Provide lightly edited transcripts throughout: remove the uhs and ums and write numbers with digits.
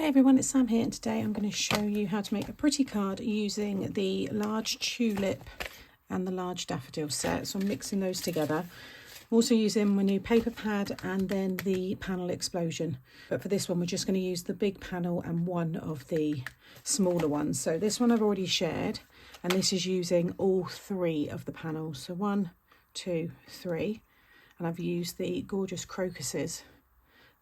everyone, it's Sam here, and today I'm going to show you how to make a pretty card using the large tulip and the large daffodil set. So I'm mixing those together. I'm also using my new paper pad and then the panel explosion. But for this one, we're just going to use the big panel and one of the smaller ones. So this one I've already shared, and this is using all three of the panels. So 1, 2, 3. And I've used the gorgeous crocuses.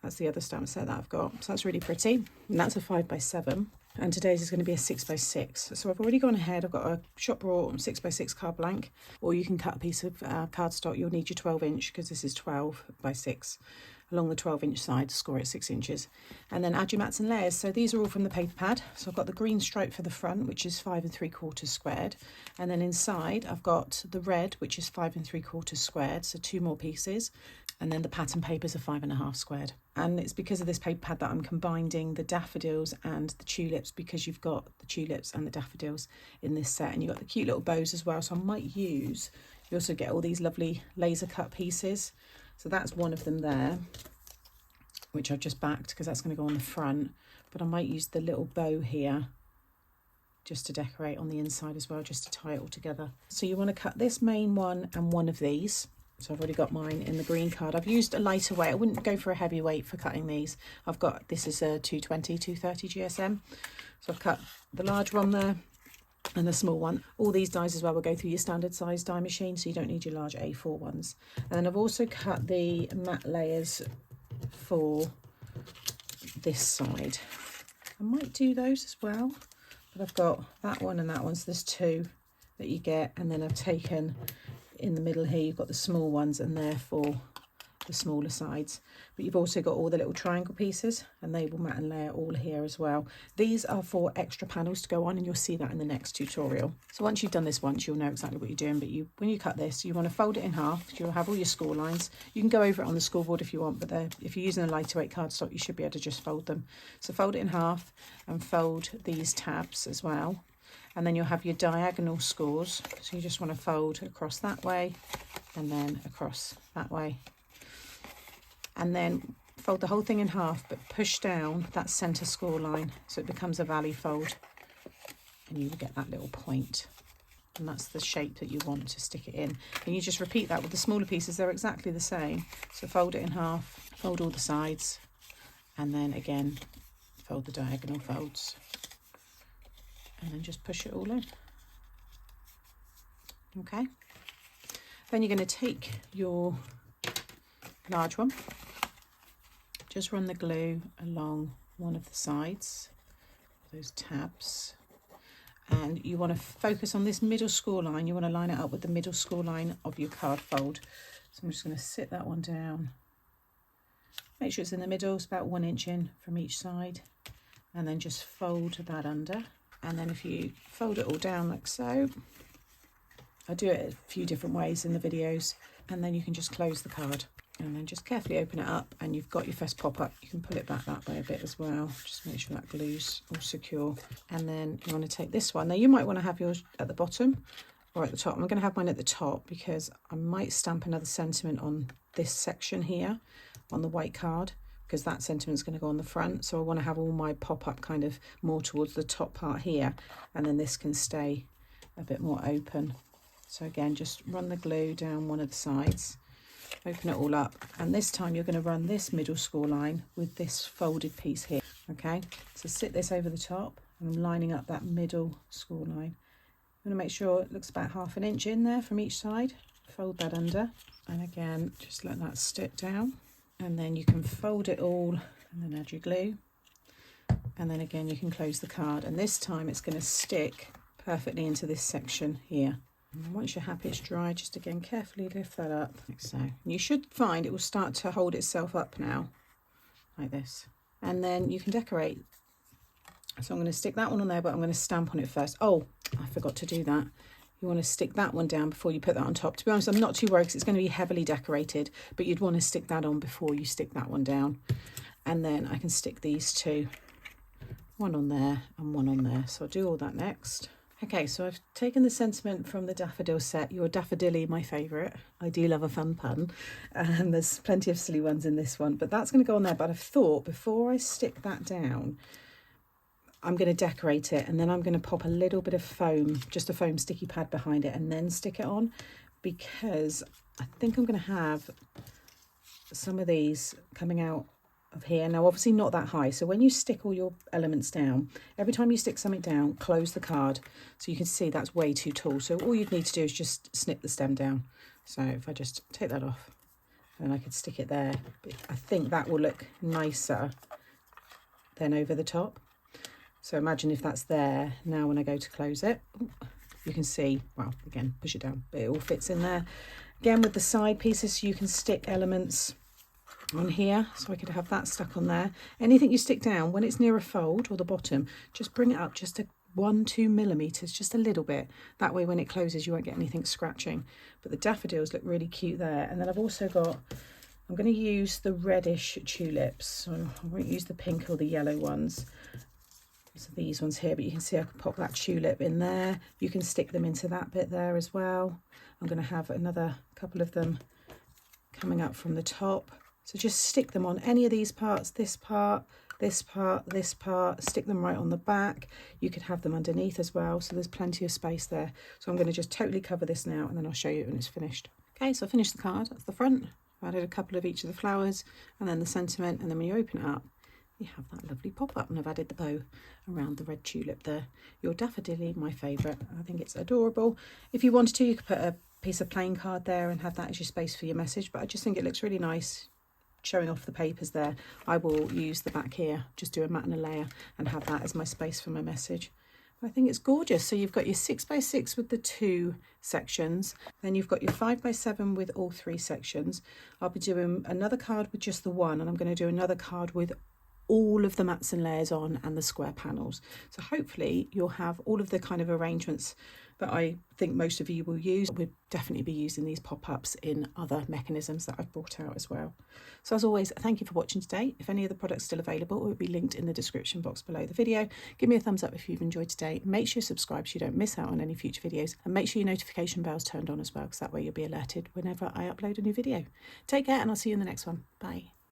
That's the other stamp set that I've got. So that's really pretty. And that's a 5x7. And today's is going to be a 6x6. So I've already gone ahead. I've got a shop bought 6x6 card blank. Or you can cut a piece of cardstock. You'll need your 12-inch because this is 12x6. Along the 12-inch side, score it 6 inches. And then add your mats and layers. So these are all from the paper pad. So I've got the green stripe for the front, which is 5 3/4 squared. And then inside I've got the red, which is 5 3/4 squared. So 2 more pieces. And then the pattern papers are 5 1/2 squared. And it's because of this paper pad that I'm combining the daffodils and the tulips, because you've got the tulips and the daffodils in this set, and you've got the cute little bows as well. So I might use, you also get all these lovely laser cut pieces. So that's one of them there, which I've just backed because that's going to go on the front. But I might use the little bow here just to decorate on the inside as well, just to tie it all together. So you want to cut this main one and one of these. So I've already got mine in the green card. I've used a lighter weight. I wouldn't go for a heavy weight for cutting these. I've got, this is a 220, 230 GSM. So I've cut the large one there and the small one. All these dies as well will go through your standard size die machine, so you don't need your large A4 ones. And then I've also cut the matte layers for this side. I might do those as well, but I've got that one and that one, so there's 2 that you get. And then I've taken in the middle here, you've got the small ones, and therefore the smaller sides. But you've also got all the little triangle pieces, and they will mat and layer all here as well. These are for extra panels to go on, and you'll see that in the next tutorial. So once you've done this once, you'll know exactly what you're doing. But when you cut this, you want to fold it in half. You'll have all your score lines. You can go over it on the scoreboard if you want, but if you're using a lighter weight cardstock, you should be able to just fold them. So fold it in half and fold these tabs as well. And then you'll have your diagonal scores. So you just want to fold across that way and then across that way. And then fold the whole thing in half, but push down that centre score line so it becomes a valley fold. And you will get that little point. And that's the shape that you want to stick it in. And you just repeat that with the smaller pieces. They're exactly the same. So fold it in half, fold all the sides, and then again, fold the diagonal folds. And then just push it all in. Okay. Then you're going to take your large one, just run the glue along one of the sides, those tabs, and you want to focus on this middle score line. You want to line it up with the middle score line of your card fold. So I'm just going to sit that one down. Make sure it's in the middle, it's about 1 inch in from each side, and then just fold that under. And then if you fold it all down like so, I do it a few different ways in the videos, and then you can just close the card and then just carefully open it up, and you've got your first pop-up. You can pull it back that way a bit as well, just make sure that glue's all secure. And then you want to take this one. Now you might want to have yours at the bottom or at the top. I'm going to have mine at the top because I might stamp another sentiment on this section here on the white card, because that sentiment's going to go on the front. So I want to have all my pop-up kind of more towards the top part here, and then this can stay a bit more open. So again, just run the glue down one of the sides, open it all up, and this time you're going to run this middle score line with this folded piece here. Okay, so sit this over the top, and I'm lining up that middle score line. I'm going to make sure it looks about 1/2 inch in there from each side. Fold that under, and again, just let that stick down. And then you can fold it all and then add your glue. And then again, you can close the card. And this time it's going to stick perfectly into this section here. And once you're happy it's dry, just again, carefully lift that up like so. And you should find it will start to hold itself up now, like this. And then you can decorate. So I'm going to stick that one on there, but I'm going to stamp on it first. Oh, I forgot to do that. You want to stick that one down before you put that on top. To be honest, I'm not too worried because it's going to be heavily decorated, but you'd want to stick that on before you stick that one down. And then I can stick these 2, one on there and one on there. So I'll do all that next. Okay, so I've taken the sentiment from the daffodil set. Your daffodilly, my favourite. I do love a fun pun. And there's plenty of silly ones in this one, but that's going to go on there. But I've thought before I stick that down, I'm going to decorate it, and then I'm going to pop a little bit of foam, just a foam sticky pad behind it, and then stick it on, because I think I'm going to have some of these coming out of here. Now obviously not that high, so when you stick all your elements down, every time you stick something down, close the card, so you can see that's way too tall. So all you'd need to do is just snip the stem down. So if I just take that off, and I could stick it there, but I think that will look nicer than over the top. So imagine if that's there. Now when I go to close it, you can see, well, again, push it down, but it all fits in there. Again, with the side pieces, so you can stick elements on here, so I could have that stuck on there. Anything you stick down, when it's near a fold or the bottom, just bring it up just 1-2 millimeters, just a little bit. That way when it closes, you won't get anything scratching. But the daffodils look really cute there. And then I've also got, I'm going to use the reddish tulips, so I won't use the pink or the yellow ones. So these ones here, but you can see I can pop that tulip in there. You can stick them into that bit there as well. I'm going to have another couple of them coming up from the top. So just stick them on any of these parts, this part, this part, this part, stick them right on the back. You could have them underneath as well, so there's plenty of space there. So I'm going to just totally cover this now, and then I'll show you when it's finished. Okay, so I finished the card. That's the front. I've added a couple of each of the flowers, and then the sentiment, and then when you open it up, you have that lovely pop-up, and I've added the bow around the red tulip there. Your daffodilly, my favourite. I think it's adorable. If you wanted to, you could put a piece of plain card there and have that as your space for your message, but I just think it looks really nice showing off the papers there. I will use the back here, just do a mat and a layer, and have that as my space for my message. I think it's gorgeous. So you've got your 6x6 with the 2 sections, then you've got your 5x7 with all 3 sections. I'll be doing another card with just the 1, and I'm going to do another card with all of the mats and layers on and the square panels. So hopefully you'll have all of the kind of arrangements that I think most of you will use. We'll definitely be using these pop-ups in other mechanisms that I've brought out as well. So as always, thank you for watching today. If any of the products are still available, it will be linked in the description box below the video. Give me a thumbs up if you've enjoyed today. Make sure you subscribe so you don't miss out on any future videos, and make sure your notification bell's turned on as well, because that way you'll be alerted whenever I upload a new video. Take care, and I'll see you in the next one. Bye.